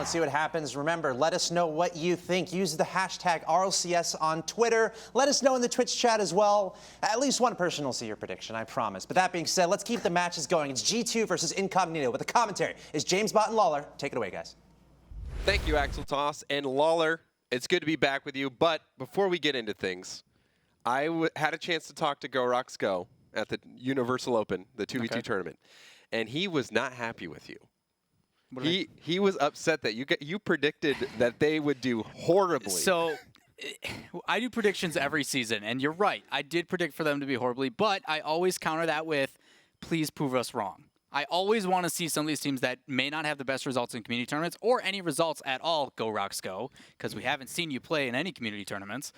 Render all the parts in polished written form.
see what happens. Remember, let us know what you think. Use the hashtag RLCS on Twitter. Let us know in the Twitch chat as well. At least one person will see your prediction, I promise. But that being said, let's keep the matches going. It's G2 versus Incognito, with the commentary is James Bott and Lawler. Take it away, guys. Thank you, Axel Toss and Lawler. It's good to be back with you. But before we get into things, I had a chance to talk to Go Rocks Go at the Universal Open, the 2v2 tournament, and he was not happy with you. He was upset that you predicted that they would do horribly. So I do predictions every season, and you're right. I did predict for them to be horribly, but I always counter that with, please prove us wrong. I always want to see some of these teams that may not have the best results in community tournaments or any results at all, Go Rocks Go, because we haven't seen you play in any community tournaments,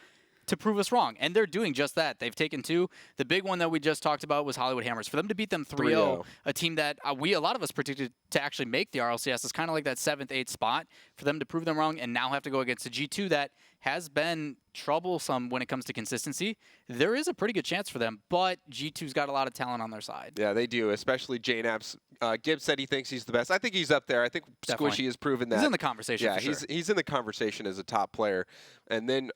to prove us wrong. And they're doing just that. They've taken 2. The big one that we just talked about was Hollywood Hammers. For them to beat them 3-0, a team that a lot of us predicted to actually make the RLCS, is kind of like that 7th, 8th spot. For them to prove them wrong and now have to go against a G2 that has been troublesome when it comes to consistency, there is a pretty good chance for them. But G2's got a lot of talent on their side. Yeah, they do, especially JNAPS. Gibbs said he thinks he's the best. I think he's up there. I think Definitely. Squishy has proven that. He's in the conversation, yeah, for sure. he's in the conversation as a top player. And then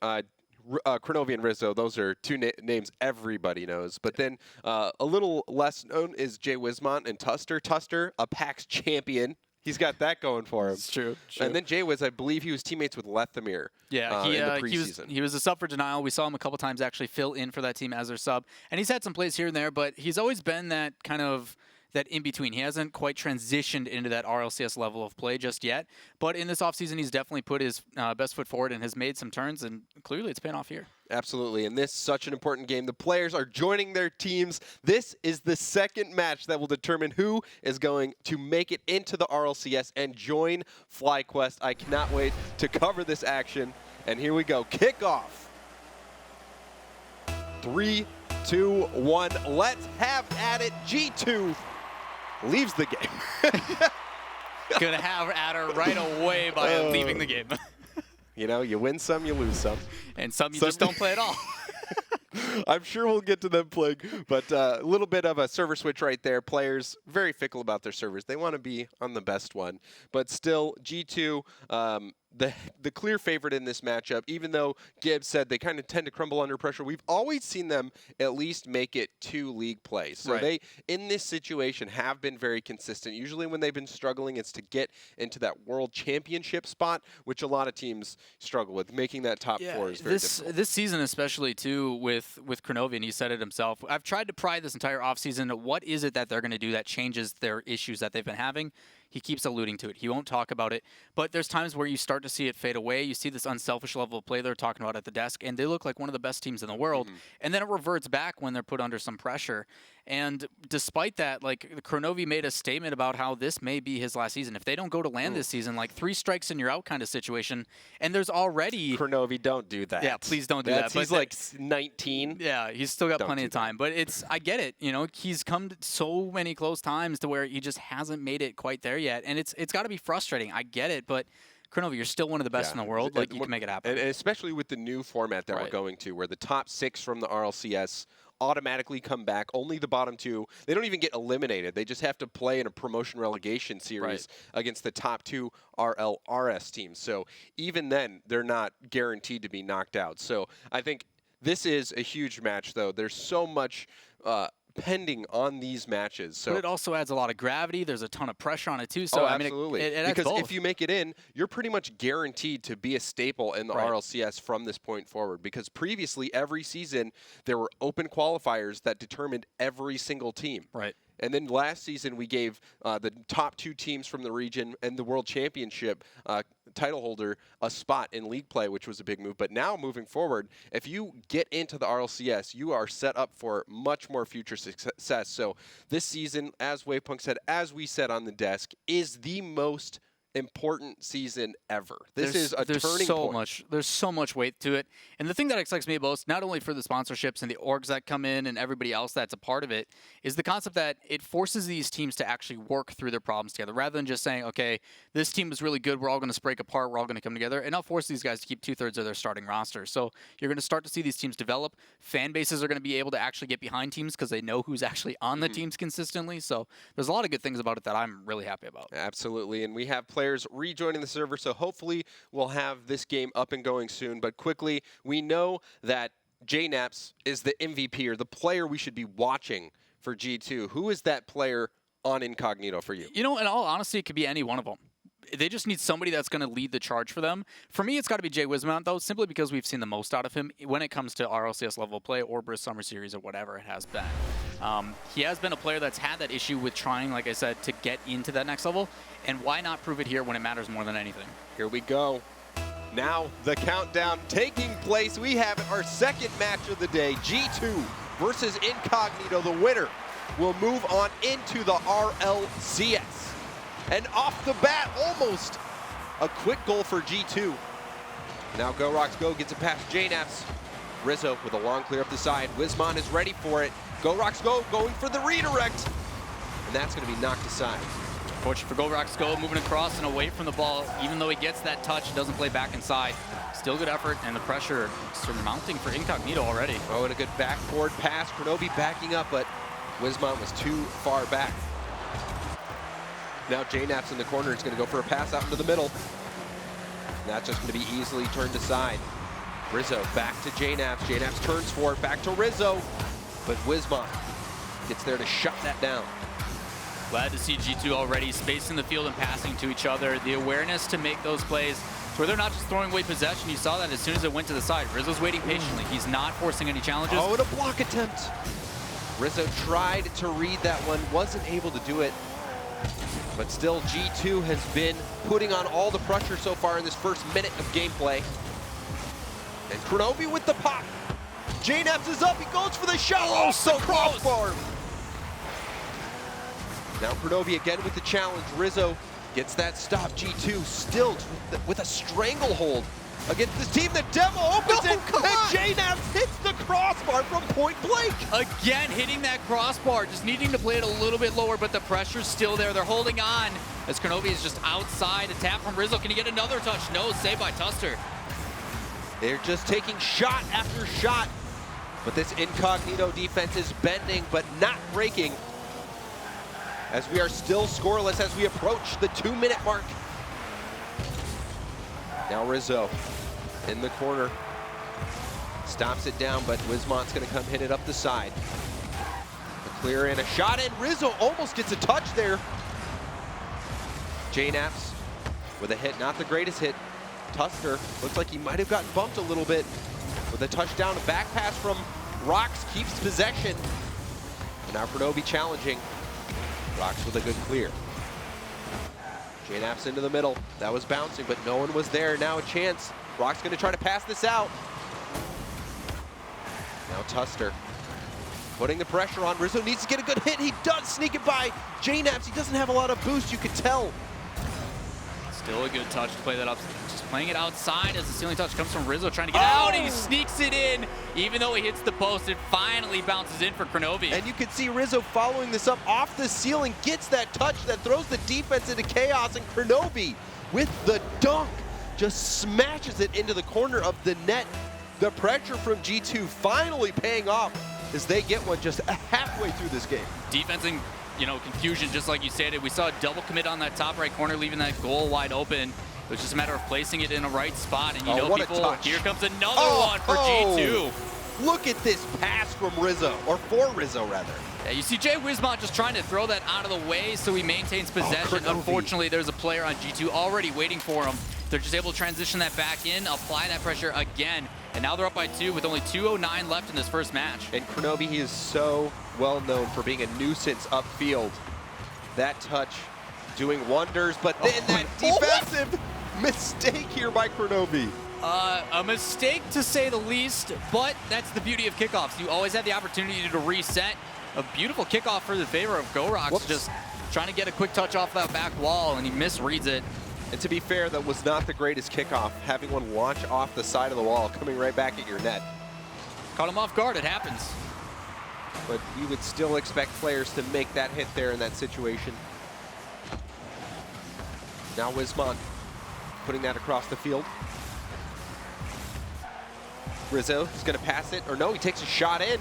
Kronovi and Rizzo, those are 2 names everybody knows. But then a little less known is Jay Wismont and Tuster. Tuster, a PAX champion. He's got that going for him. It's true. And then Jay I believe he was teammates with Lethamir. Yeah, in the preseason. he was a sub for Denial. We saw him a couple times actually fill in for that team as their sub. And he's had some plays here and there, but he's always been that kind of that in-between. He hasn't quite transitioned into that RLCS level of play just yet. But in this offseason, he's definitely put his best foot forward and has made some turns, and clearly it's paying off here. Absolutely, and this is such an important game. The players are joining their teams. This is the second match that will determine who is going to make it into the RLCS and join FlyQuest. I cannot wait to cover this action. And here we go. Kickoff. 3, 2, 1. Let's have at it. G2 leaves the game. Gonna have at her right away by leaving the game. You know, you win some, you lose some. And some you just don't play at all. I'm sure we'll get to them playing, but a little bit of a server switch right there. Players very fickle about their servers. They want to be on the best one, but still G2, the clear favorite in this matchup, even though Gibbs said they kind of tend to crumble under pressure. We've always seen them at least make it to league play. So they, in this situation, have been very consistent. Usually when they've been struggling, it's to get into that world championship spot, which a lot of teams struggle with. Making that top 4 is very difficult. This season especially, too, with Kronovi, and he said it himself, I've tried to pry this entire offseason, what is it that they're going to do that changes their issues that they've been having? He keeps alluding to it. He won't talk about it. But there's times where you start to see it fade away. You see this unselfish level of play they're talking about at the desk, and they look like one of the best teams in the world. And then it reverts back when they're put under some pressure. And despite that, like, Kronovi made a statement about how this may be his last season. If they don't go to land this season, like 3 strikes and you're out kind of situation. And there's already... Kronovi, don't do that. Yeah, please don't do that. He's like 19. Yeah, he's still got plenty of time. But I get it. You know, he's come to so many close times to where he just hasn't made it quite there yet. And it's got to be frustrating. I get it, but Kronovi, you're still one of the best in the world. Like, you can make it happen. And especially with the new format that we're going to, where the top 6 from the RLCS automatically come back. Only the bottom 2. They don't even get eliminated. They just have to play in a promotion relegation series against the top 2 RLRS teams. So even then, they're not guaranteed to be knocked out. So I think this is a huge match, though. There's so much pending on these matches. So but it also adds a lot of gravity. There's a ton of pressure on it too. So absolutely. I mean, it adds because both. if you make it in, you're pretty much guaranteed to be a staple in the RLCS from this point forward. Because previously, every season, there were open qualifiers that determined every single team. Right. And then last season, we gave the top 2 teams from the region and the World Championship title holder a spot in league play, which was a big move. But now, moving forward, if you get into the RLCS, you are set up for much more future success. So this season, as Wavepunk said, as we said on the desk, is the most important season ever. This is a turning point. There's so much weight to it. And the thing that excites me most, not only for the sponsorships and the orgs that come in and everybody else that's a part of it, is the concept that it forces these teams to actually work through their problems together, rather than just saying, okay, this team is really good, we're all going to break apart, we're all going to come together, and not force these guys to keep 2/3 of their starting roster. So you're going to start to see these teams develop. Fan bases are going to be able to actually get behind teams because they know who's actually on the teams consistently. So there's a lot of good things about it that I'm really happy about. Absolutely. And we have players players rejoining the server, so hopefully we'll have this game up and going soon. But quickly, we know that JNaps is the MVP, or the player we should be watching for G2. Who is that player on Incognito for you? You know, in all honesty, it could be any one of them. They just need somebody that's going to lead the charge for them. For me, it's got to be Jay Wismont, though, simply because we've seen the most out of him when it comes to RLCS level play or Brisk Summer Series or whatever it has been. He has been a player that's had that issue with trying, like I said, to get into that next level. And why not prove it here when it matters more than anything? Here we go. Now the countdown taking place. We have our second match of the day, G2 versus Incognito. The winner will move on into the RLCS. And off the bat, almost a quick goal for G2. Now Go Rocks Go gets it past JNaps. Rizzo with a long clear up the side. Wismont is ready for it. Go Rocks Go going for the redirect. And that's going to be knocked aside. Fortunate for Go Rocks Go, moving across and away from the ball. Even though he gets that touch, he doesn't play back inside. Still good effort, and the pressure surmounting for Incognito already. Oh, and a good back forward pass. Kronovi backing up, but Wismont was too far back. Now JNaps in the corner is going to go for a pass out into the middle. And that's just going to be easily turned aside. Rizzo back to JNaps. JNaps turns for it, back to Rizzo. But Wismont gets there to shut that down. Glad to see G2 already spacing the field and passing to each other. The awareness to make those plays where they're not just throwing away possession. You saw that as soon as it went to the side. Rizzo's waiting patiently. He's not forcing any challenges. Oh, and a block attempt. Rizzo tried to read that one, wasn't able to do it. But still, G2 has been putting on all the pressure so far in this first minute of gameplay. And Kronovi with the pop. JNaps is up, he goes for the shot. Oh, so crossbar. Now Kronovi again with the challenge. Rizzo gets that stop. G2 still with a stranglehold against this team. The demo opens it, and JNaps hits the crossbar from point blank. Again, hitting that crossbar, just needing to play it a little bit lower, but the pressure's still there. They're holding on as Kronovi is just outside. A tap from Rizzo. Can he get another touch? No, saved by Tuster. They're just taking shot after shot. But this Incognito defense is bending, but not breaking. As we are still scoreless as we approach the 2-minute mark. Now Rizzo in the corner. Stops it down, but Wismont's gonna come hit it up the side. A clear in, a shot in. Rizzo almost gets a touch there. JNaps with a hit, not the greatest hit. Tuster looks like he might have gotten bumped a little bit with a touchdown. A back pass from Rocks keeps possession. And now Kronovi challenging. Rocks with a good clear. JNaps into the middle. That was bouncing, but no one was there. Now a chance. Rocks gonna try to pass this out. Now Tuster putting the pressure on. Rizzo needs to get a good hit. He does sneak it by JNaps. He doesn't have a lot of boost, you could tell. Still a good touch to play that up. Just playing it outside as the ceiling touch comes from Rizzo trying to get out, and he sneaks it in. Even though he hits the post, it finally bounces in for Kronovi. And you can see Rizzo following this up off the ceiling, gets that touch that throws the defense into chaos, and Kronovi with the dunk just smashes it into the corner of the net. The pressure from G2 finally paying off as they get one just halfway through this game. Defense and confusion, just like you stated. We saw a double commit on that top right corner, leaving that goal wide open. It was just a matter of placing it in the right spot. And what people, a touch. Here comes another one for G2. Look at this pass from Rizzo, or for Rizzo rather. Yeah, you see Jay Wismont just trying to throw that out of the way so he maintains possession. Unfortunately, there's a player on G2 already waiting for him. They're just able to transition that back in, apply that pressure again. And now they're up by 2 with only 2:09 left in this first match. And Kronovi, he is so well known for being a nuisance upfield. That touch doing wonders, but then that defensive mistake here by Kronovi. A mistake to say the least, but that's the beauty of kickoffs. You always have the opportunity to reset. A beautiful kickoff for the favor of Go Rocks. Whoops. Just trying to get a quick touch off that back wall, and he misreads it. And to be fair, that was not the greatest kickoff, having one launch off the side of the wall, coming right back at your net. Caught him off guard, it happens. But you would still expect players to make that hit there in that situation. Now Wismont putting that across the field. Rizzo is going to pass it, or no, he takes a shot in.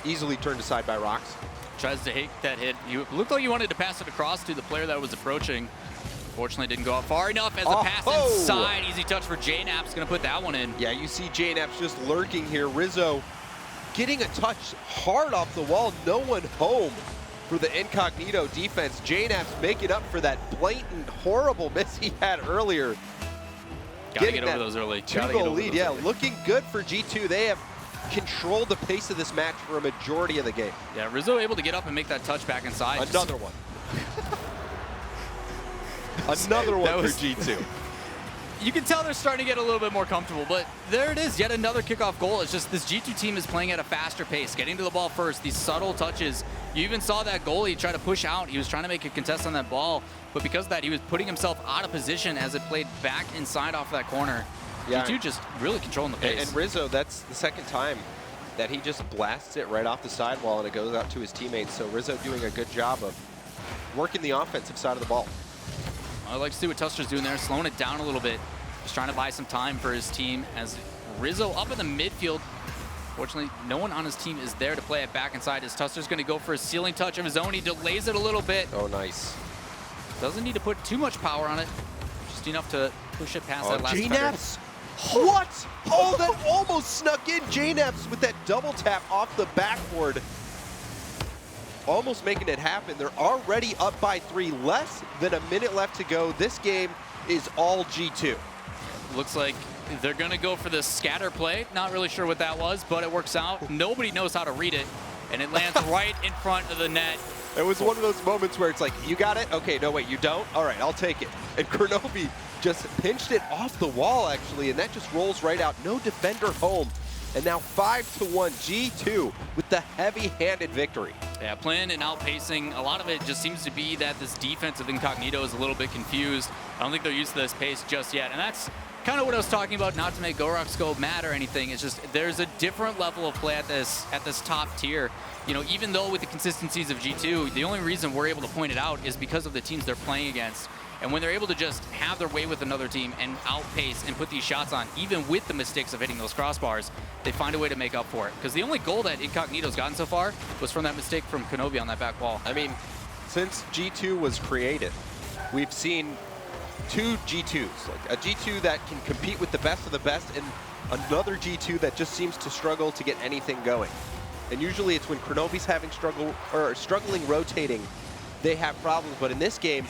Easily turned aside by Rocks. Tries to hit that hit. He looked like he wanted to pass it across to the player that was approaching. Fortunately, didn't go out far enough as a pass inside. Easy touch for JNap's going to put that one in. Yeah, you see JNap's just lurking here. Rizzo getting a touch hard off the wall. No one home for the Incognito defense. JNap's making up for that blatant, horrible miss he had earlier. Gotta get over those early. Two-goal lead, yeah, looking good for G2. They have controlled the pace of this match for a majority of the game. Yeah, Rizzo able to get up and make that touch back inside. Another one. Another one for G2. You can tell they're starting to get a little bit more comfortable, but there it is, yet another kickoff goal. It's just this G2 team is playing at a faster pace, getting to the ball first, these subtle touches. You even saw that goalie try to push out. He was trying to make a contest on that ball, but because of that, he was putting himself out of position as it played back inside off that corner. Yeah. G2 just really controlling the pace. And Rizzo, that's the second time that he just blasts it right off the sidewall and it goes out to his teammates. So Rizzo doing a good job of working the offensive side of the ball. I like to see what Tuster's doing there, slowing it down a little bit. Just trying to buy some time for his team as Rizzo up in the midfield. Fortunately, no one on his team is there to play it back inside as Tuster's going to go for a ceiling touch of his own. He delays it a little bit. Oh, nice. Doesn't need to put too much power on it. Just enough to push it past that last JNap's. What? Oh, that almost snuck in. JNap's with that double tap off the backboard. Almost making it happen. They're already up by 3. Less than a minute left to go. This game is all G2. Looks like they're going to go for the scatter play. Not really sure what that was, but it works out. Nobody knows how to read it, and it lands right in front of the net. It was one of those moments where it's like, you got it? Okay, no, wait, you don't? All right, I'll take it. And Kronovi just pinched it off the wall, actually, and that just rolls right out. No defender home. And now 5-1, G2 with the heavy-handed victory. Yeah, playing and outpacing. A lot of it just seems to be that this defense of Incognito is a little bit confused. I don't think they're used to this pace just yet. And that's kind of what I was talking about, not to make Gorok's go mad or anything. It's just there's a different level of play at this top tier. You know, even though with the consistencies of G2, the only reason we're able to point it out is because of the teams they're playing against. And when they're able to just have their way with another team and outpace and put these shots on, even with the mistakes of hitting those crossbars, they find a way to make up for it. Because the only goal that Incognito's gotten so far was from that mistake from Konovi on that back wall. I mean, since G2 was created, we've seen 2 G2s. Like a G2 that can compete with the best of the best and another G2 that just seems to struggle to get anything going. And usually it's when Kronovi's having struggling rotating, they have problems. But in this game,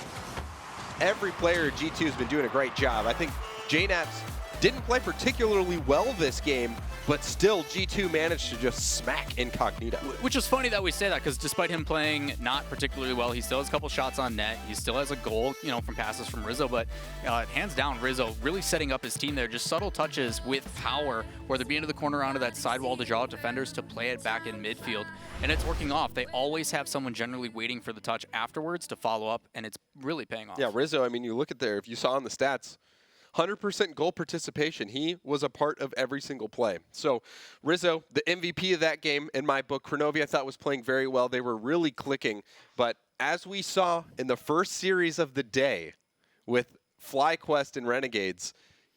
every player at G2 has been doing a great job. I think JNap's didn't play particularly well this game, but still G2 managed to just smack Incognito. Which is funny that we say that, because despite him playing not particularly well, he still has a couple shots on net. He still has a goal, you know, from passes from Rizzo, but hands down, Rizzo really setting up his team there. Just subtle touches with power, whether it be into the corner onto that sidewall to draw out defenders to play it back in midfield. And it's working off. They always have someone generally waiting for the touch afterwards to follow up, and it's really paying off. Yeah, Rizzo, I mean, you look at there, if you saw on the stats, 100% goal participation. He was a part of every single play. So Rizzo, the MVP of that game in my book. Kronovi, I thought, was playing very well. They were really clicking. But as we saw in the first series of the day with FlyQuest and Renegades,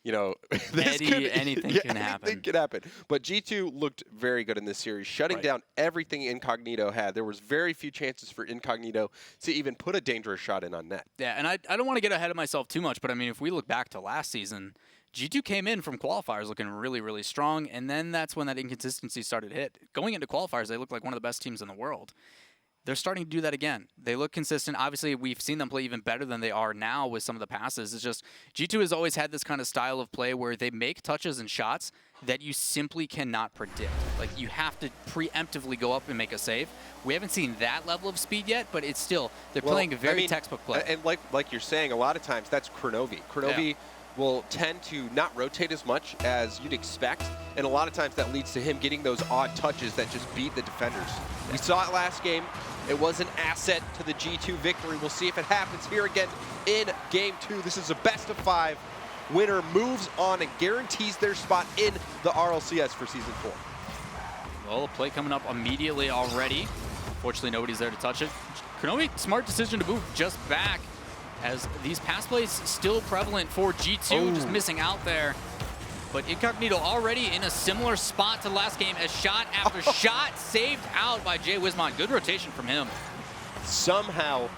you know, anything can happen. Anything can happen. But G2 looked very good in this series, shutting down everything Incognito had. There was very few chances for Incognito to even put a dangerous shot in on net. Yeah, and I don't want to get ahead of myself too much, but I mean, if we look back to last season, G2 came in from qualifiers looking really, really strong, and then that's when that inconsistency started to hit. Going into qualifiers, they looked like one of the best teams in the world. They're starting to do that again. They look consistent. Obviously, we've seen them play even better than they are now with some of the passes. It's just G2 has always had this kind of style of play where they make touches and shots that you simply cannot predict. Like, you have to preemptively go up and make a save. We haven't seen that level of speed yet, but it's still, they're playing a very textbook play. And like you're saying, a lot of times that's Kronovi. Kronovi will tend to not rotate as much as you'd expect, and a lot of times that leads to him getting those odd touches that just beat the defenders. We saw it last game. It was an asset to the G2 victory. We'll see if it happens here again in Game 2. This is a best-of-5. Winner moves on and guarantees their spot in the RLCS for Season 4. Well, a play coming up immediately already. Fortunately, nobody's there to touch it. Kronovi, smart decision to move just back, as these pass plays still prevalent for G2, just missing out there. But Incognito already in a similar spot to last game as shot after shot saved out by Jay Wismont. Good rotation from him. Somehow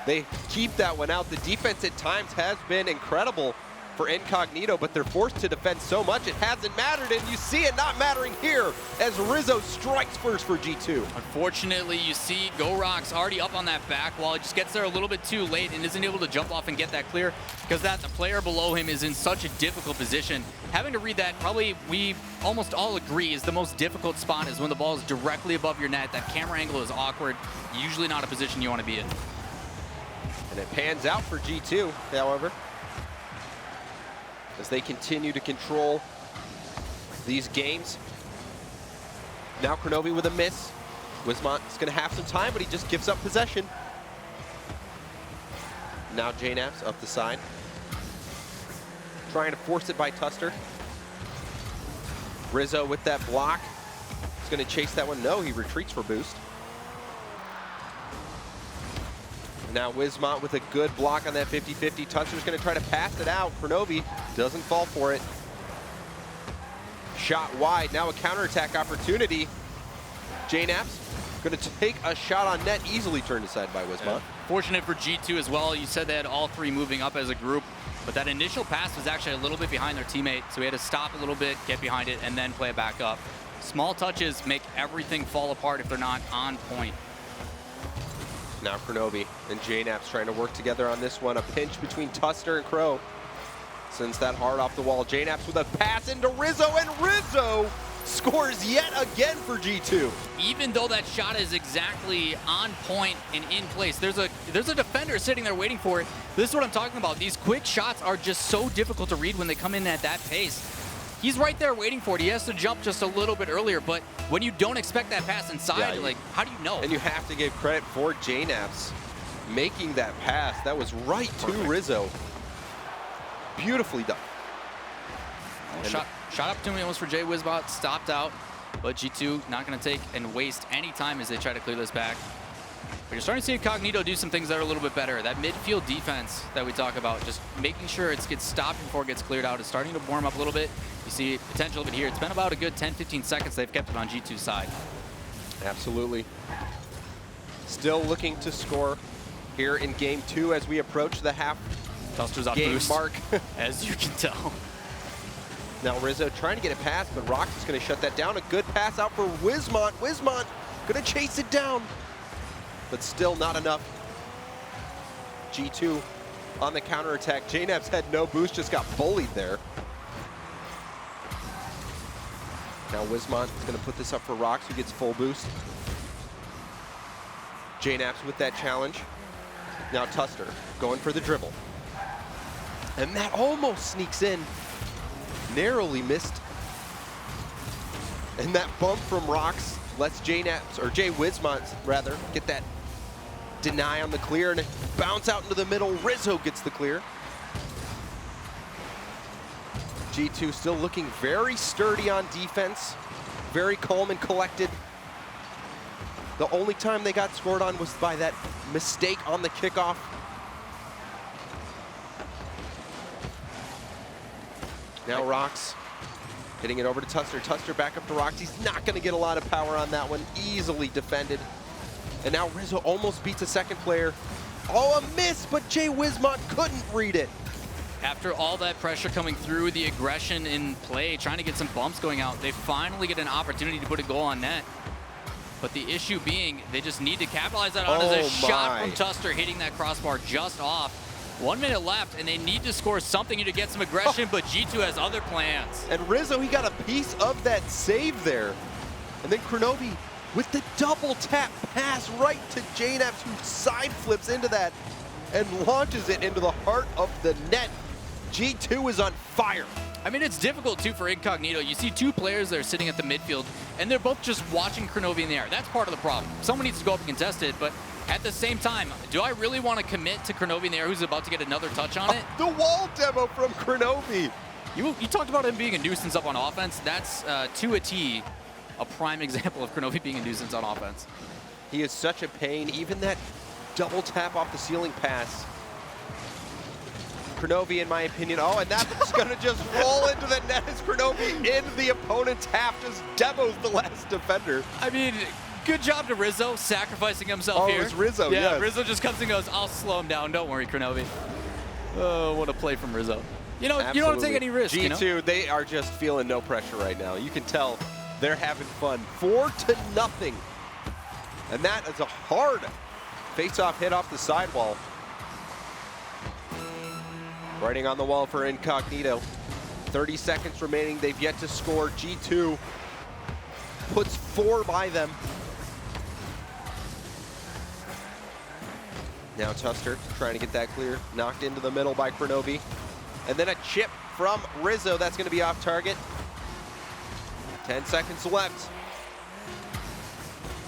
They keep that one out. The defense at times has been incredible for INCOGNITO, but they're forced to defend so much it hasn't mattered, and you see it not mattering here as Rizzo strikes first for G2. Unfortunately, you see GoRock's already up on that back wall. He just gets there a little bit too late and isn't able to jump off and get that clear because the player below him is in such a difficult position. Having to read that, probably we almost all agree, is the most difficult spot is when the ball is directly above your net. That camera angle is awkward, usually not a position you want to be in. And it pans out for G2, however, as they continue to control these games. Now Kronovi with a miss. Wismont is going to have some time, but he just gives up possession. Now JNAPS up the side, trying to force it by Tuster. Rizzo with that block. He's going to chase that one. No, he retreats for boost. Now Wismont with a good block on that 50-50. Tuster's going to try to pass it out. Kronovi doesn't fall for it. Shot wide. Now a counterattack opportunity. JNAPS going to take a shot on net, easily turned aside by Wismont. Yeah. Fortunate for G2 as well. You said they had all three moving up as a group, but that initial pass was actually a little bit behind their teammate, so he had to stop a little bit, get behind it, and then play it back up. Small touches make everything fall apart if they're not on point. Now Kronovi and JNAPS trying to work together on this one. A pinch between Tuster and Crow. Sends that hard off the wall. JNAPS with a pass into Rizzo, and Rizzo scores yet again for G2. Even though that shot is exactly on point and in place, there's a defender sitting there waiting for it. This is what I'm talking about. These quick shots are just so difficult to read when they come in at that pace. He's right there waiting for it. He has to jump just a little bit earlier, but when you don't expect that pass inside, you're like, how do you know? And you have to give credit for JNAPS making that pass. That was right to Rizzo. Beautifully done. Shot opportunity almost for Jay Wisbot, stopped out, but G2 not going to take and waste any time as they try to clear this back. But you're starting to see Incognito do some things that are a little bit better. That midfield defense that we talk about, just making sure it gets stopped before it gets cleared out, is starting to warm up a little bit. You see potential of it here. It's been about a good 10-15 seconds they've kept it on G2's side. Absolutely. Still looking to score here in game 2 as we approach the half Tuster's on game boost, mark. as you can tell. Now Rizzo trying to get a pass, but Rox is going to shut that down. A good pass out for Wismont. Wismont going to chase it down, but still not enough. G2 on the counterattack. JNAPS had no boost, just got bullied there. Now Wismont is going to put this up for Rox, who gets full boost. JNAPS with that challenge. Now Tuster going for the dribble. And that almost sneaks in. Narrowly missed. And that bump from Rox lets JNAPS, or Jay Wismont rather, get that deny on the clear and bounce out into the middle. Rizzo gets the clear. G2 still looking very sturdy on defense, very calm and collected. The only time they got scored on was by that mistake on the kickoff. Now Rox hitting it over to Tuster. Tuster back up to Rox. He's not going to get a lot of power on that one. Easily defended. And now Rizzo almost beats a second player. Oh, a miss, but Jay Wismont couldn't read it. After all that pressure coming through, the aggression in play, trying to get some bumps going out, they finally get an opportunity to put a goal on net. But the issue being, they just need to capitalize that on as a shot from Tuster hitting that crossbar just off. 1 minute left, and they need to score something to get some aggression, but G2 has other plans. And Rizzo, he got a piece of that save there. And then Kronovi with the double tap pass right to JNAPS, who side flips into that and launches it into the heart of the net. G2 is on fire. I mean, it's difficult, too, for Incognito. You see two players that are sitting at the midfield, and they're both just watching Kronovi in the air. That's part of the problem. Someone needs to go up and contest it, but at the same time, do I really want to commit to Kronovi in the air, who's about to get another touch on it? The wall demo from Kronovi. You talked about him being a nuisance up on offense. That's, to a T, a prime example of Kronovi being a nuisance on offense. He is such a pain. Even that double tap off the ceiling pass. Kronovi, in my opinion, oh, and that's going to just roll into the net as Kronovi in the opponent's half just demos the last defender. I mean, Good job to Rizzo sacrificing himself here. Oh, it was Rizzo, Yeah, yes. Rizzo just comes and goes, I'll slow him down. Don't worry, Kronovi. Oh, what a play from Rizzo. You know, you don't want to take any risk, G2, you know? they are just feeling no pressure right now. You can tell they're having fun. 4-0. And that is a hard face-off hit off the sidewall. Writing on the wall for Incognito. 30 seconds remaining. They've yet to score. G2 puts 4 by them. Now Tuster trying to get that clear. Knocked into the middle by Kronovi. And then a chip from Rizzo. That's going to be off target. 10 seconds left.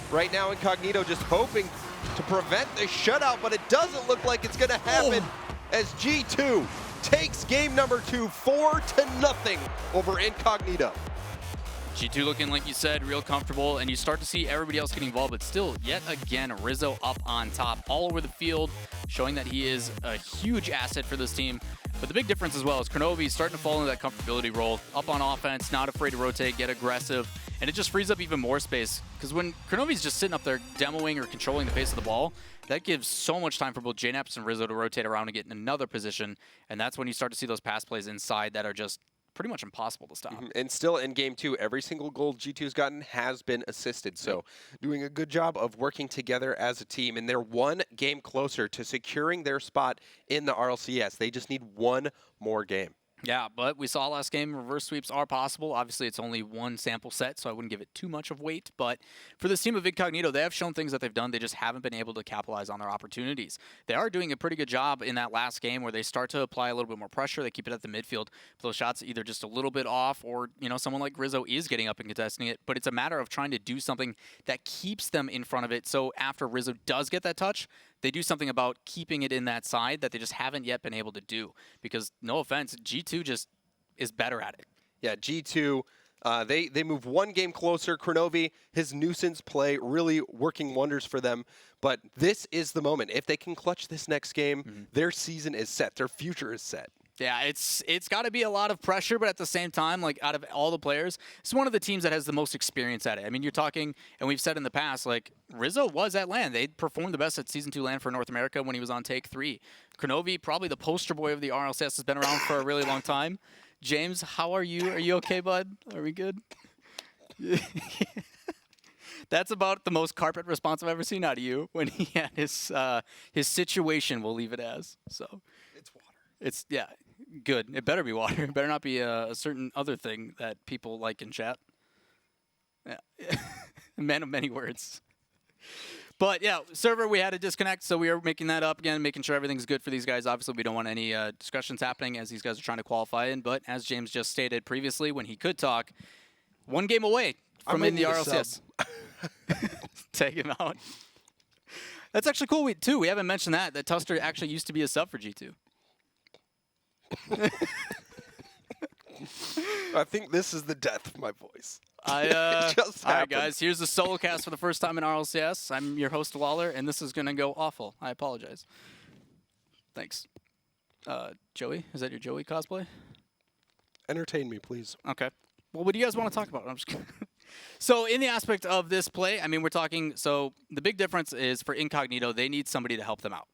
Right now, Incognito just hoping to prevent the shutout, but it doesn't look like it's going to happen as G2 takes game number 2, 4-0 over Incognito. G2 looking, like you said, real comfortable, and you start to see everybody else getting involved, but still, yet again, Rizzo up on top all over the field, showing that he is a huge asset for this team. But the big difference as well is Kronovi starting to fall into that comfortability role, up on offense, not afraid to rotate, get aggressive, and it just frees up even more space. Because when Kronovi's just sitting up there demoing or controlling the pace of the ball, that gives so much time for both JNaps and Rizzo to rotate around and get in another position, and that's when you start to see those pass plays inside that are just pretty much impossible to stop. And still in game 2, every single goal G2's gotten has been assisted. So doing a good job of working together as a team. And they're 1 game closer to securing their spot in the RLCS. They just need 1 more game. Yeah, but we saw last game reverse sweeps are possible. Obviously, it's only 1 sample set, so I wouldn't give it too much of weight. But for this team of Incognito, they have shown things that they've done. They just haven't been able to capitalize on their opportunities. They are doing a pretty good job in that last game where they start to apply a little bit more pressure. They keep it at the midfield. Those shots either just a little bit off or, you know, someone like Rizzo is getting up and contesting it. But it's a matter of trying to do something that keeps them in front of it. So after Rizzo does get that touch, they do something about keeping it in that side that they just haven't yet been able to do. Because, no offense, G2 just is better at it. Yeah, G2, they move 1 game closer. Kronovi, his nuisance play really working wonders for them. But this is the moment. If they can clutch this next game, their season is set. Their future is set. Yeah, it's got to be a lot of pressure, but at the same time, like out of all the players, it's one of the teams that has the most experience at it. I mean, you're talking, and we've said in the past, like Rizzo was at LAN. They performed the best at Season 2 LAN for North America when he was on Take 3. Kronovi, probably the poster boy of the RLCS, has been around for a really long time. James, how are you? Are you okay, bud? Are we good? That's about the most carpet response I've ever seen out of you when he had his situation, we'll leave it as. So It's water. it's, yeah, good. It better be water. It better not be a certain other thing that people like in chat. Yeah. Man of many words. But yeah, server, we had a disconnect, so we are making that up again, making sure everything's good for these guys. Obviously, we don't want any discussions happening as these guys are trying to qualify in. But as James just stated previously, when he could talk, 1 game away from in the RLCS. Take him out. That's actually cool, too. We haven't mentioned that Tuster actually used to be a sub for G2. I think this is the death of my voice. All Just right, happened. guys, here's the solo cast for the first time in RLCS. I'm your host, Waller, and this is going to go awful. I apologize. Thanks. Joey, is that your Joey cosplay? Entertain me, please. Okay. Well, what do you guys want to talk about? I'm just kidding. So in the aspect of this play, I mean, we're talking, so the big difference is for Incognito, they need somebody to help them out.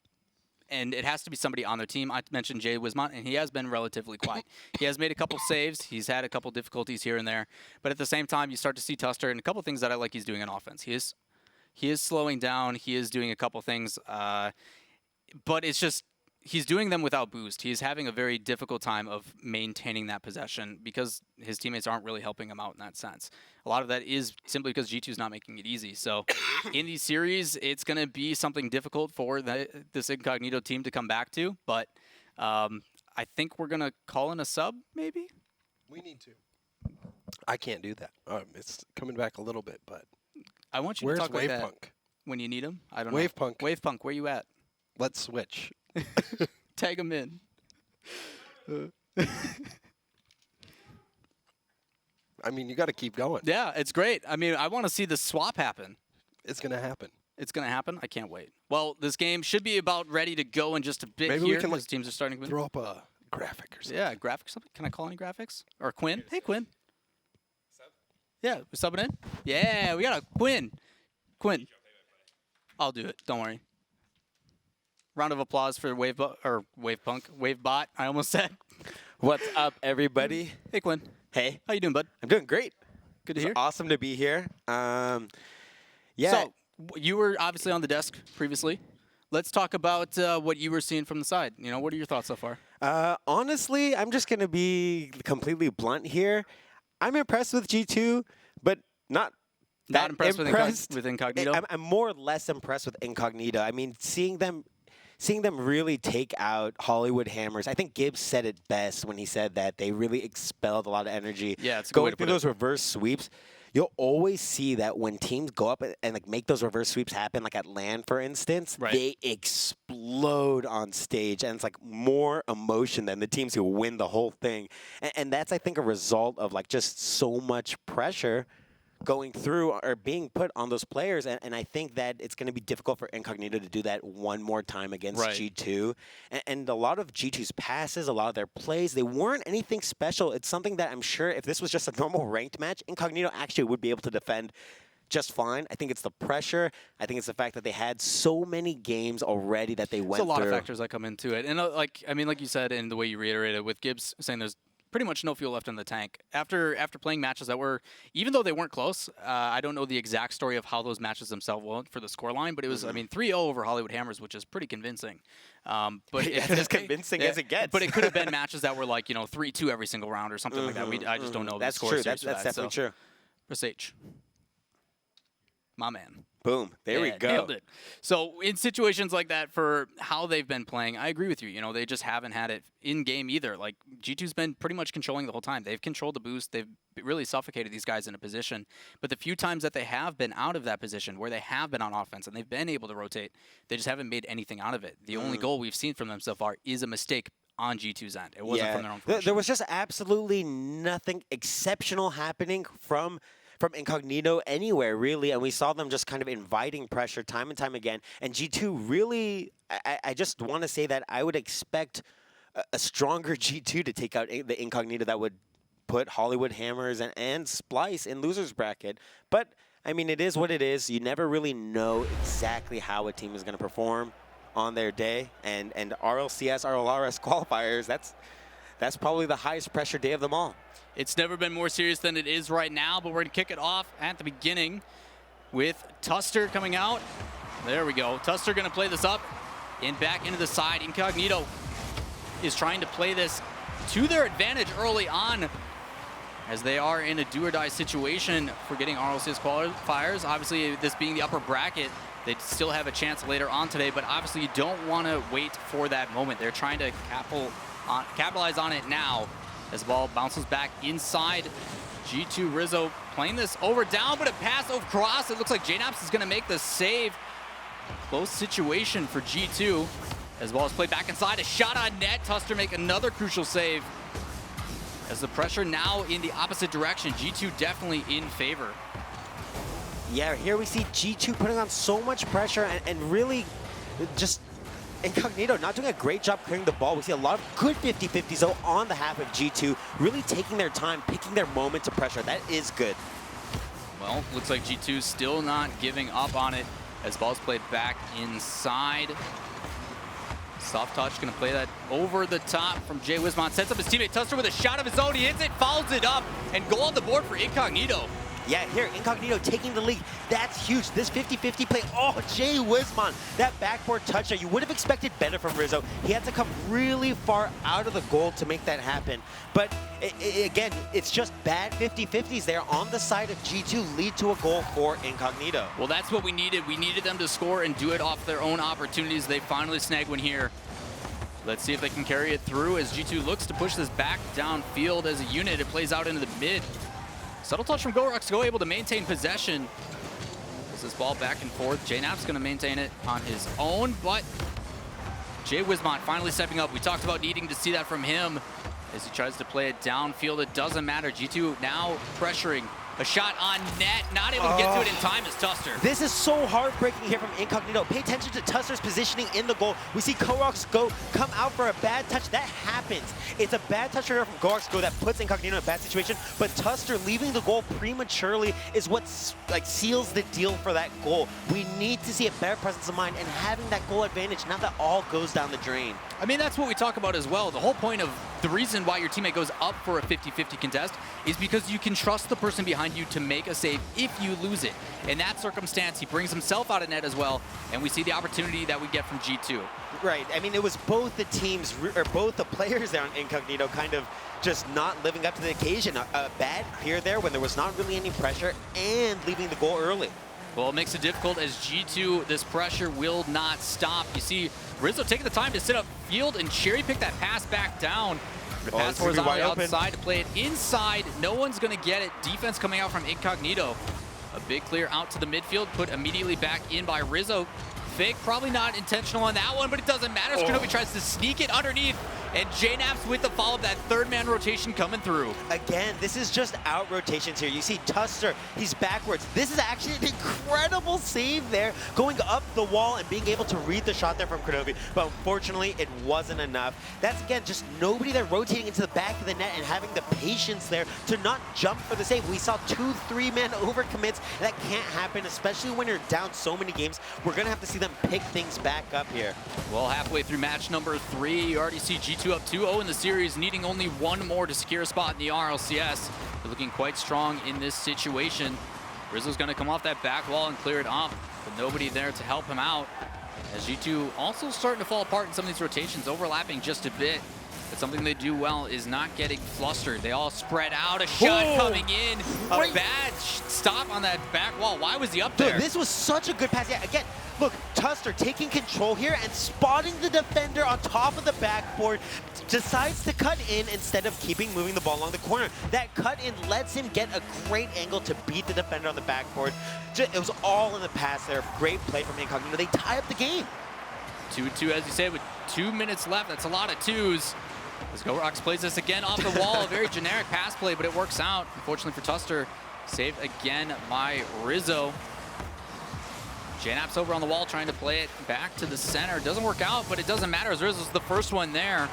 And it has to be somebody on their team. I mentioned Jay Wismont, and he has been relatively quiet. He has made a couple saves. He's had a couple difficulties here and there. But at the same time, you start to see Tuster and a couple things that I like he's doing on offense. He is slowing down. He is doing a couple things. But it's just he's doing them without boost. He's having a very difficult time of maintaining that possession because his teammates aren't really helping him out in that sense. A lot of that is simply because G2 is not making it easy. So in these series, it's going to be something difficult for this Incognito team to come back to. But I think we're going to call in a sub, maybe? We need to. I can't do that. It's coming back a little bit, but I want you where's to talk like Wave that Punk? when you need him. I don't know. Wave Punk. Wave Punk, where you at? Let's switch. Tag him in. I mean, you got to keep going. Yeah, it's great. I mean, I want to see the swap happen. It's going to happen. It's going to happen? I can't wait. Well, this game should be about ready to go in just a bit. Maybe here we can because teams are starting to throw up a graphic or something. Yeah, graphics. Can I call any graphics? Or Quinn? Hey, Quinn. Sub? Yeah, we're subbing in? Yeah, we got a Quinn. Quinn. I'll do it. Don't worry. Round of applause for Wavebot. I almost said. What's up, everybody? Hey, Quinn. Hey. How you doing, bud? I'm doing great. Good to It's hear. awesome to be here. Yeah. So, you were obviously on the desk previously. Let's talk about what you were seeing from the side. You know, what are your thoughts so far? Honestly, I'm just going to be completely blunt here. I'm impressed with G2, but not that impressed impressed with Incognito? I'm more or less impressed with Incognito. I mean, seeing them really take out Hollywood Hammers. I think Gibbs said it best when he said that they really expelled a lot of energy. Yeah, it's a good way going to through put it. those reverse sweeps. You'll always see that when teams go up and like make those reverse sweeps happen, like at LAN, for instance, Right. they explode on stage, and it's like more emotion than the teams who win the whole thing. And that's, I think, a result of like just so much pressure going through or being put on those players, and I think that it's going to be difficult for Incognito to do that one more time against Right. G2. And a lot of G2's passes, a lot of their plays, they weren't anything special. It's something that I'm sure if this was just a normal ranked match, Incognito actually would be able to defend just fine. I think it's the pressure. I think it's the fact that they had so many games already that they went There's a lot through. of factors that come into it. And like you said, and the way you reiterated with Gibbs saying there's pretty much no fuel left in the tank. After playing matches that were, even though they weren't close, I don't know the exact story of how those matches themselves went for the scoreline, but it was, I mean, 3-0 over Hollywood Hammers, which is pretty convincing. But It's as convincing as it gets. But it could have been matches that were like, 3-2 every single round or something like that. I just don't know That's the score true. series That's for that. definitely true. Press H. My man. Boom. There we Yeah, go. Nailed it. So in situations like that, for how they've been playing, I agree with you. They just haven't had it in game either. Like G2's been pretty much controlling the whole time. They've controlled the boost. They've really suffocated these guys in a position. But the few times that they have been out of that position, where they have been on offense and they've been able to rotate, they just haven't made anything out of it. The only goal we've seen from them so far is a mistake on G2's end. It wasn't from their own fruition. There was just absolutely nothing exceptional happening from Incognito anywhere, really, and we saw them just kind of inviting pressure time and time again. And G2 really, I just want to say that I would expect a stronger G2 to take out the Incognito that would put Hollywood Hammers and Splice in loser's bracket. But, I mean, it is what it is. You never really know exactly how a team is going to perform on their day. And RLCS, RLRS qualifiers, that's probably the highest pressure day of them all. It's never been more serious than it is right now, but we're going to kick it off at the beginning with Tuster coming out. There we go. Tuster going to play this up and back into the side. Incognito is trying to play this to their advantage early on, as they are in a do-or-die situation for getting RLCS qualifiers. Obviously, this being the upper bracket, they still have a chance later on today, but obviously you don't want to wait for that moment. They're trying to capitalize on it now, as the ball bounces back inside. G2 Rizzo playing this over down, but a pass over cross. It looks like JNaps is going to make the save. Close situation for G2. As the ball is played back inside, a shot on net. Tuster make another crucial save. As the pressure now in the opposite direction, G2 definitely in favor. Yeah, here we see G2 putting on so much pressure and really just Incognito not doing a great job clearing the ball. We see a lot of good 50-50s though on the half of G2, really taking their time, picking their moment to pressure. That is good. Well, looks like G2 still not giving up on it, as ball's played back inside. Soft touch, gonna play that over the top from Jay Wismont. Sets up his teammate Tuster with a shot of his own. He hits it, fouls it up, and goal on the board for Incognito. Yeah, here, Incognito taking the lead. That's huge. This 50-50 play. Oh, Jay Wismont. That backboard touchdown. You would have expected better from Rizzo. He had to come really far out of the goal to make that happen. But, again, it's just bad 50-50s there on the side of G2 lead to a goal for Incognito. Well, that's what we needed. We needed them to score and do it off their own opportunities. They finally snag one here. Let's see if they can carry it through as G2 looks to push this back downfield as a unit. It plays out into the mid. Subtle touch from GoRocksGo, able to maintain possession. Pulls this ball back and forth. JNap's going to maintain it on his own, but Jay Wismont finally stepping up. We talked about needing to see that from him as he tries to play it downfield. It doesn't matter. G2 now pressuring A shot on net, not able to get to it in time as Tuster. This is so heartbreaking here from INCOGNITO. Pay attention to Tuster's positioning in the goal. We see Korox come out for a bad touch. That happens. It's a bad touch from Korox that puts INCOGNITO in a bad situation, but Tuster leaving the goal prematurely is what seals the deal for that goal. We need to see a better presence of mind and having that goal advantage, now that all goes down the drain. I mean, that's what we talk about as well. The whole point of the reason why your teammate goes up for a 50-50 contest is because you can trust the person behind you to make a save if you lose it. In that circumstance, he brings himself out of net as well, and we see the opportunity that we get from G2. Right. I mean, it was both the teams, or both the players there on INCOGNITO kind of just not living up to the occasion. A bad clear there when there was not really any pressure and leaving the goal early. Well, it makes it difficult as G2, this pressure will not stop. You see Rizzo taking the time to sit up field and cherry pick that pass back down. The pass horizontally outside to play it inside. No one's going to get it. Defense coming out from INCOGNITO. A big clear out to the midfield, put immediately back in by Rizzo. Fake, probably not intentional on that one, but it doesn't matter. Skirnovi tries to sneak it underneath, and JNaps with the follow-up, that third-man rotation coming through. Again, this is just out rotations here. You see Tuster, he's backwards. This is actually an incredible save there, going up the wall and being able to read the shot there from Skirnovi, but unfortunately, it wasn't enough. That's, again, just nobody there rotating into the back of the net and having the patience there to not jump for the save. We saw 2 3-man overcommits, and that can't happen, especially when you're down so many games. We're going to have to see them pick things back up here. Well, halfway through match number 3, you already see G2 up 2-0 in the series, needing only one more to secure a spot in the RLCS. They're looking quite strong in this situation. Rizzo's going to come off that back wall and clear it up, but nobody there to help him out. As G2 also starting to fall apart in some of these rotations, overlapping just a bit. But something they do well is not getting flustered. They all spread out. A shot coming in. A bad stop on that back wall. Why was he up there? Dude, this was such a good pass. Yeah, again, look, Tuster taking control here and spotting the defender on top of the backboard. Decides to cut in instead of moving the ball along the corner. That cut in lets him get a great angle to beat the defender on the backboard. It was all in the pass there. Great play from INCOGNITO. They tie up the game. 2-2, as you said, with 2 minutes left. That's a lot of twos. As Korox plays this again off the wall. A very generic pass play, but it works out. Unfortunately for Tuster, saved again by Rizzo. JNaps over on the wall trying to play it back to the center. Doesn't work out, but it doesn't matter as Rizzo's the first one there.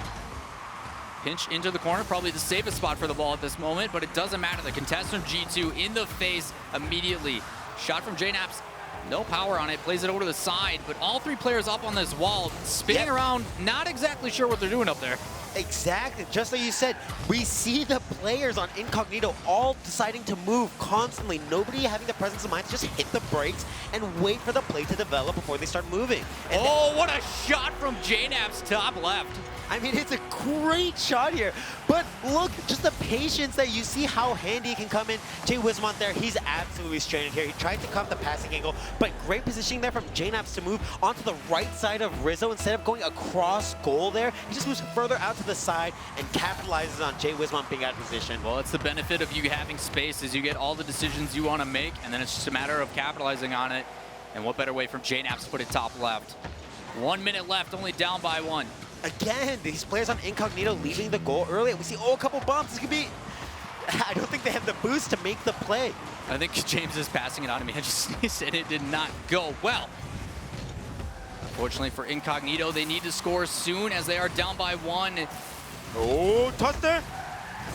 Pinch into the corner, probably the safest spot for the ball at this moment, but it doesn't matter. The contest from G2 in the face immediately. Shot from JNaps, no power on it, plays it over to the side, but all 3 players up on this wall, spinning around, not exactly sure what they're doing up there. Exactly, just like you said, we see the players on INCOGNITO all deciding to move constantly. Nobody having the presence of mind to just hit the brakes and wait for the play to develop before they start moving. And what a shot from JNaps top left. I mean, it's a great shot here, but look, just the patience that you see how handy it can come in. Jay Wismont there, he's absolutely stranded here. He tried to cut the passing angle, but great positioning there from JNaps to move onto the right side of Rizzo. Instead of going across goal there, he just moves further out to the side and capitalizes on Jay Wismont being out of position. Well, it's the benefit of you having space is you get all the decisions you want to make, and then it's just a matter of capitalizing on it. And what better way from JNaps to put it top left. 1 minute left, only down by 1. Again, these players on INCOGNITO leaving the goal early. We see, a couple bumps. This could be... I don't think they have the boost to make the play. I think James is passing it on to me. I just said it did not go well. Unfortunately for INCOGNITO, they need to score soon as they are down by 1. Tuster!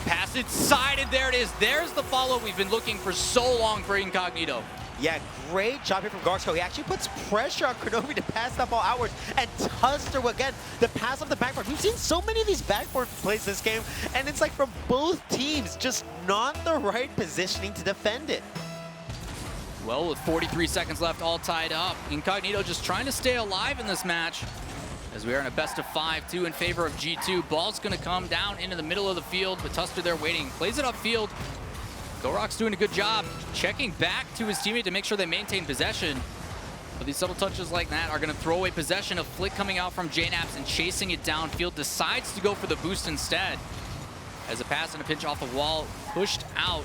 Pass it sided. There it is. There's the follow we've been looking for so long for INCOGNITO. Yeah, great job here from Garsko. He actually puts pressure on Skirnovi to pass that ball outwards. And Tuster, again, the pass off the backboard. We've seen so many of these backboard plays this game, and it's like from both teams, just not the right positioning to defend it. Well, with 43 seconds left, all tied up. INCOGNITO just trying to stay alive in this match. As we are in a best of 5-2 in favor of G2. Ball's going to come down into the middle of the field, but Tuster there waiting. Plays it upfield. Korox doing a good job checking back to his teammate to make sure they maintain possession. But these subtle touches like that are going to throw away possession. A flick coming out from JNaps and chasing it downfield. Decides to go for the boost instead. As a pass and a pinch off the wall pushed out.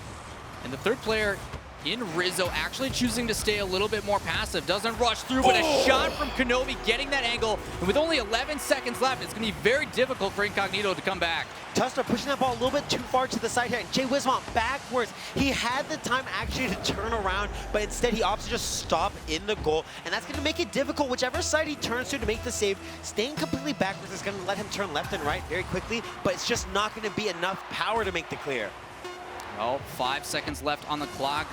And the third player in Rizzo actually choosing to stay a little bit more passive. Doesn't rush through, but a shot from Skirnovi getting that angle. And with only 11 seconds left, it's going to be very difficult for INCOGNITO to come back. Tuster pushing that ball a little bit too far to the side here, and Jay Wismont backwards. He had the time actually to turn around, but instead he opts to just stop in the goal, and that's going to make it difficult. Whichever side he turns to make the save, staying completely backwards is going to let him turn left and right very quickly, but it's just not going to be enough power to make the clear. Well, 5 seconds left on the clock.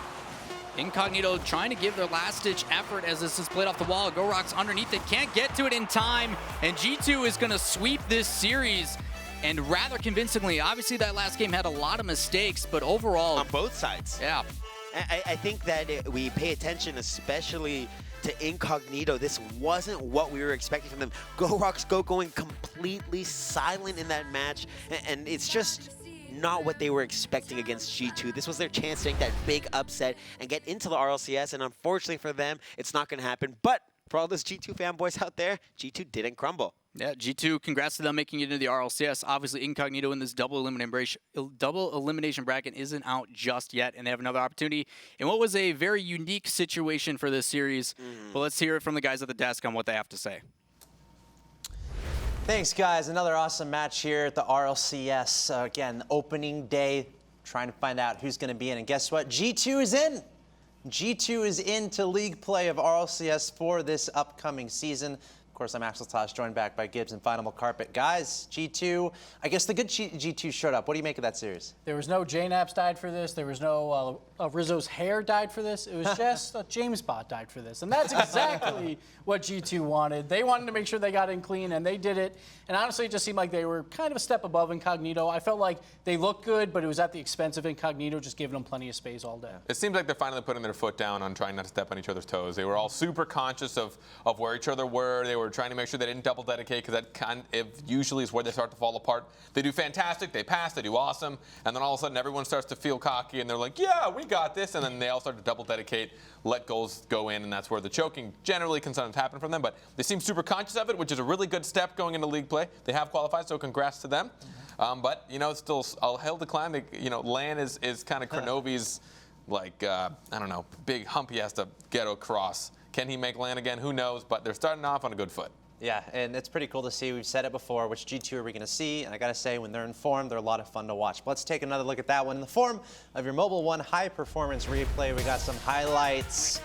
Incognito trying to give their last-ditch effort as this is played off the wall. Go Rocks underneath it, can't get to it in time, and G2 is going to sweep this series, and rather convincingly. Obviously, that last game had a lot of mistakes, but overall... On both sides. Yeah. I think that we pay attention, especially to Incognito. This wasn't what we were expecting from them. Go Rocks going completely silent in that match, and it's just not what they were expecting against G2. This was their chance to make that big upset and get into the RLCS, and unfortunately for them, it's not going to happen. But for all those G2 fanboys out there, G2 didn't crumble. Yeah, G2, congrats to them making it into the RLCS. Obviously, Incognito in this double elimination bracket isn't out just yet, and they have another opportunity in what was a very unique situation for this series. But let's hear it from the guys at the desk on what they have to say. Thanks, guys. Another awesome match here at the RLCS. Again, opening day, trying to find out who's going to be in. And guess what? G2 is in. G2 is into league play of RLCS for this upcoming season. Of course, I'm Axel Tosh, joined back by Gibbs and Final Carpet. Guys, G2, I guess the good G2 showed up. What do you make of that series? There was no JNAPS died for this. There was no Rizzo's hair died for this. It was just James Bot died for this. And that's exactly what G2 wanted. They wanted to make sure they got in clean, and they did it. And honestly, it just seemed like they were kind of a step above Incognito. I felt like they looked good, but it was at the expense of Incognito, just giving them plenty of space all day. It seems like they're finally putting their foot down on trying not to step on each other's toes. They were all super conscious of where each other were. They were trying to make sure they didn't double dedicate, because that usually is where they start to fall apart. They do fantastic, they pass, they do awesome, and then all of a sudden everyone starts to feel cocky and they're like, yeah, we got this, and then they all start to double dedicate, let goals go in, and that's where the choking generally can sometimes happen from them. But they seem super conscious of it, which is a really good step going into league play. They have qualified, so congrats to them. But, you know, still, I'll hail the climb. You know, LAN is kind of Kronovi's, like, I don't know, big hump he has to get across. Can he make LAN again? Who knows? But they're starting off on a good foot. Yeah, and it's pretty cool to see. We've said it before, which G2 are we going to see? And I got to say, when they're in form, they're a lot of fun to watch. But let's take another look at that one. In the form of your Mobile One high-performance replay, we got some highlights.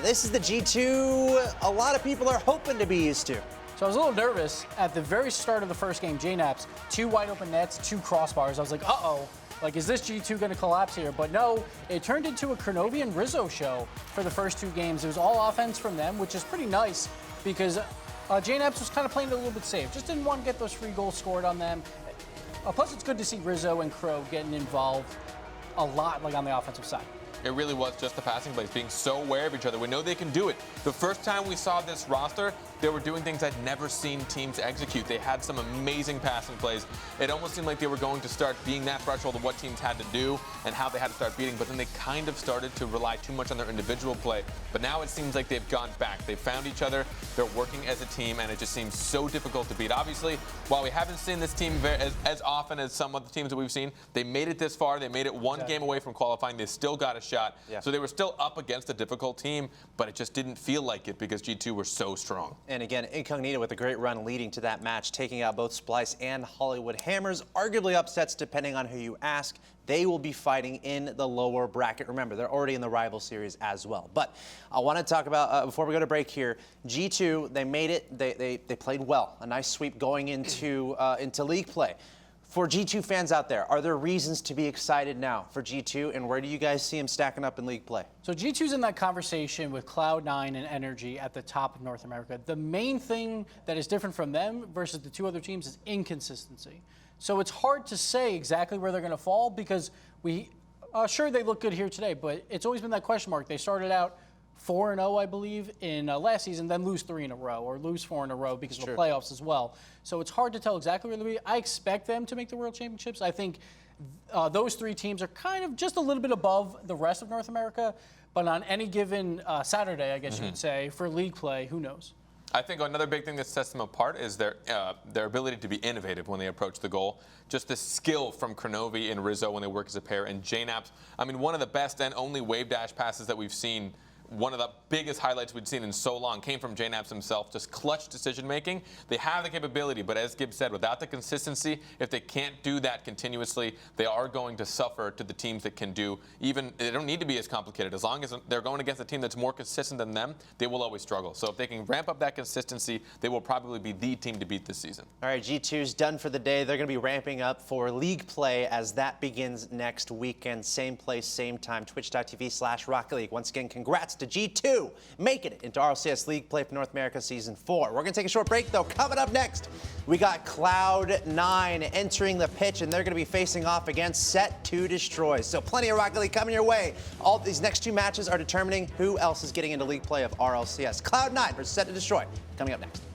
This is the G2 a lot of people are hoping to be used to. So I was a little nervous at the very start of the first game, JNAPS, 2 wide open nets, 2 crossbars. I was like, uh-oh. Like, is this G2 going to collapse here? But no, it turned into a Kronovi and Rizzo show for the first 2 games. It was all offense from them, which is pretty nice because JNAPS was kind of playing it a little bit safe. Just didn't want to get those free goals scored on them. Plus, it's good to see Rizzo and Crow getting involved a lot, like on the offensive side. It really was just the passing plays, being so aware of each other. We know they can do it. The first time we saw this roster, they were doing things I'd never seen teams execute. They had some amazing passing plays. It almost seemed like they were going to start being that threshold of what teams had to do and how they had to start beating, but then they kind of started to rely too much on their individual play. But now it seems like they've gone back. They've found each other, they're working as a team, and it just seems so difficult to beat. Obviously, while we haven't seen this team as often as some of the teams that we've seen, they made it this far. They made it one game away from qualifying. They still got a shot. Yeah. So they were still up against a difficult team, but it just didn't feel like it because G2 were so strong. And again, Incognito with a great run leading to that match, taking out both Splice and Hollywood Hammers. Arguably upsets depending on who you ask. They will be fighting in the lower bracket. Remember, they're already in the rival series as well. But I want to talk about, before we go to break here, G2, they made it. They played well. A nice sweep going into league play. For G2 fans out there, are there reasons to be excited now for G2, and where do you guys see them stacking up in league play? So G2's in that conversation with Cloud9 and Energy at the top of North America. The main thing that is different from them versus the 2 other teams is inconsistency. So it's hard to say exactly where they're going to fall because sure, they look good here today, but it's always been that question mark. They started out 4-0, I believe, in last season, then lose 3 in a row or lose 4 in a row because of the playoffs as well. So it's hard to tell exactly where they'll be. I expect them to make the World Championships. I think those 3 teams are kind of just a little bit above the rest of North America, but on any given Saturday, I guess you could say, for league play, who knows? I think another big thing that sets them apart is their ability to be innovative when they approach the goal. Just the skill from Kronovi and Rizzo when they work as a pair, and JNAPS. I mean, one of the best and only wave dash passes that we've seen one of the biggest highlights we'd seen in so long came from JNaps himself, just clutch decision making. They have the capability, but as Gibbs said, without the consistency, if they can't do that continuously, they are going to suffer to the teams that can do even, they don't need to be as complicated. As long as they're going against a team that's more consistent than them, they will always struggle. So if they can ramp up that consistency, they will probably be the team to beat this season. All right, G2's done for the day. They're going to be ramping up for league play as that begins next weekend. Same place, same time, twitch.tv/Rocket League. Once again, congrats to G2 making it into RLCS League play for North America Season 4. We're going to take a short break, though. Coming up next, we got Cloud9 entering the pitch, and they're going to be facing off against Set to Destroy. So plenty of Rocket League coming your way. All these next two matches are determining who else is getting into league play of RLCS. Cloud9 versus Set to Destroy coming up next.